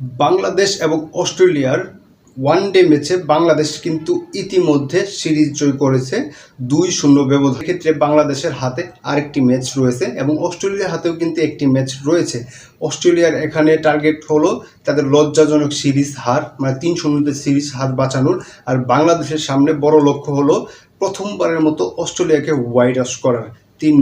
বাংলাদেশ এবং অস্ট্রেলিয়ার ওয়ানডে ম্যাচে বাংলাদেশ কিন্তু ইতিমধ্যে সিরিজ জয় করেছে 2-0 ব্যবধান। ক্ষেত্রে বাংলাদেশের হাতে আরেকটি ম্যাচ রয়েছে এবং অস্ট্রেলিয়ার হাতেও কিন্তু একটি ম্যাচ রয়েছে। অস্ট্রেলিয়ার এখানে টার্গেট হলো তাদের লজ্জাজনক সিরিজ হার, মানে 3-0 সিরিজ হার বাঁচানোর। আর বাংলাদেশের সামনে বড় লক্ষ্য হলো প্রথমবারের মতো অস্ট্রেলিয়াকে হোয়াইট ওয়াশ করার, 3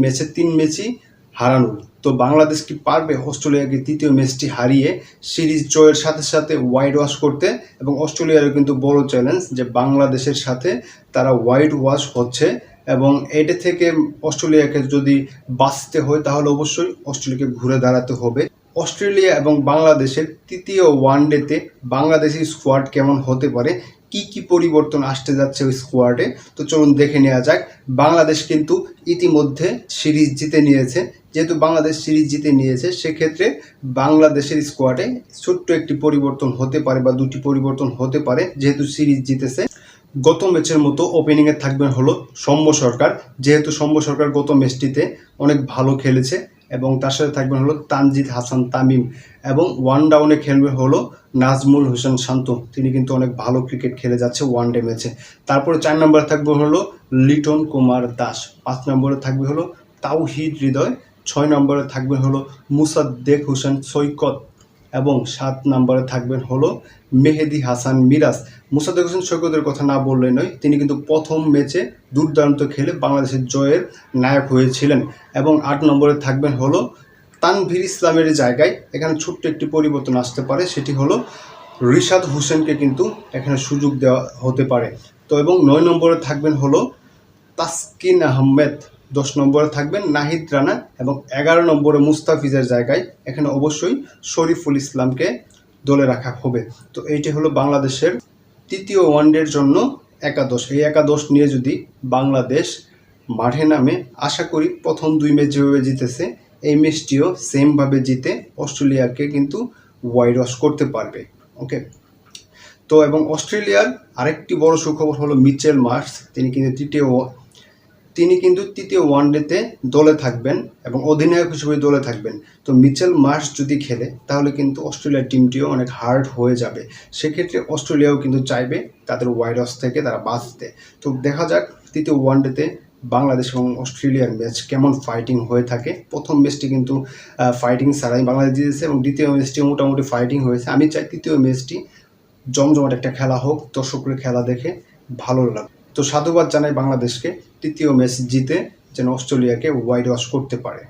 ম্যাচই হারানোর। তো বাংলাদেশ কি পারবে অস্ট্রেলিয়াকে তৃতীয় ম্যাচটি হারিয়ে সিরিজ জয়ের সাথে সাথে হোয়াইট ওয়াশ করতে? এবং অস্ট্রেলিয়ারও কিন্তু বড় চ্যালেঞ্জ যে বাংলাদেশের সাথে তারা হোয়াইট ওয়াশ হচ্ছে, এবং এটা থেকে অস্ট্রেলিয়াকে যদি বাঁচতে হয় তাহলে অবশ্যই অস্ট্রেলিয়াকে ঘুরে দাঁড়াতে হবে। অস্ট্রেলিয়া এবং বাংলাদেশের তৃতীয় ওয়ানডেতে বাংলাদেশের স্কোয়াড কেমন হতে পারে, কি পরিবর্তন আসতে যাচ্ছে ওই স্কোয়াডে, তো চলুন দেখে নেওয়া যাক। বাংলাদেশ কিন্তু ইতিমধ্যে সিরিজ জিতে নিয়েছে। যেহেতু বাংলাদেশ সিরিজ জিতে নিয়েছে, সেক্ষেত্রে বাংলাদেশের স্কোয়াডে ছোট্ট একটি পরিবর্তন হতে পারে বা দুটি পরিবর্তন হতে পারে, যেহেতু সিরিজ জিতেছে। গত ম্যাচের মতো ওপেনিংয়ে থাকবেন হলো সৌম্য সরকার, যেহেতু সৌম্য সরকার গত ম্যাচটিতে অনেক ভালো খেলেছে, এবং তার সাথে থাকবেন হলো তানজিদ হাসান তামিম, এবং ওয়ান ডাউনে খেলবে হলো নাজমুল হোসেন শান্ত। তিনি কিন্তু অনেক ভালো ক্রিকেট খেলে যাচ্ছে ওয়ানডে ম্যাচে। তারপরে 4 নম্বরে থাকবে হলো লিটন কুমার দাস, 5 নম্বরে থাকবে হলো তাওহিদ হৃদয়, 6 নম্বরে থাকবে হলো মুসাদ্দেক হোসেন সৈকত, এবং 7 নম্বরে থাকবেন হলো মেহেদি হাসান মিরাজ। মুসাদ্দেক হোসেন সৈকতের কথা না বললে নয়, তিনি কিন্তু প্রথম ম্যাচে দুর্দান্ত খেলে বাংলাদেশের জয়ের নায়ক হয়েছিলেন। এবং 8 নম্বরে থাকবেন হলো তানভীর ইসলামের জায়গায় এখানে ছোট্ট একটি পরিবর্তন আসতে পারে, সেটি হলো রিশাদ হোসেনকে কিন্তু এখানে সুযোগ দেওয়া হতে পারে। তো এবং 9 নম্বরে থাকবেন হলো তাসকিন আহমেদ, 10 নম্বরে থাকবেন নাহিদ রানা, এবং 11 নম্বরে মুস্তাফিজের জায়গায় এখানে অবশ্যই শরীফুল ইসলামকে দলে রাখা হবে। তো এইটি হলো বাংলাদেশের তৃতীয় ওয়ানডের জন্য একাদশ। এই একাদশ নিয়ে যদি বাংলাদেশ মাঠে নামে, আশা করি প্রথম 2 ম্যাচ যেভাবে জিতেছে এই ম্যাচটিও সেমভাবে জিতে অস্ট্রেলিয়াকে কিন্তু হোয়াইট ওয়াশ করতে পারবে। ওকে, তো এবং অস্ট্রেলিয়ার আরেকটি বড় সুখবর হলো মিচেল মার্শ, তিনি কিন্তু তৃতীয় ওয়ানডেতে দলে থাকবেন এবং অধিনায়ক হিসেবে দলে থাকবেন। তো মিচেল মার্শ যদি খেলে তাহলে কিন্তু অস্ট্রেলিয়ার টিমটিও অনেক হার্ড হয়ে যাবে। সেক্ষেত্রে অস্ট্রেলিয়াও কিন্তু চাইবে তাদের হোয়াইট ওয়াশ থেকে তারা বাঁচতে। তো দেখা যাক তৃতীয় ওয়ানডেতে বাংলাদেশ এবং অস্ট্রেলিয়ার ম্যাচ কেমন ফাইটিং হয়ে থাকে। প্রথম ম্যাচটি কিন্তু ফাইটিং ছাড়াই বাংলাদেশ জিতেছে, এবং দ্বিতীয় ম্যাচটি মোটামুটি ফাইটিং হয়েছে। আমি চাই তৃতীয় ম্যাচটি জমজমাট একটা খেলা হোক, দর্শকের খেলা দেখে ভালো লাগে। তো সাধুবাদ জানাই বাংলাদেশকে তৃতীয় ম্যাচ জিতে যেন অস্ট্রেলিয়াকে হোয়াইট ওয়াশ করতে পারে।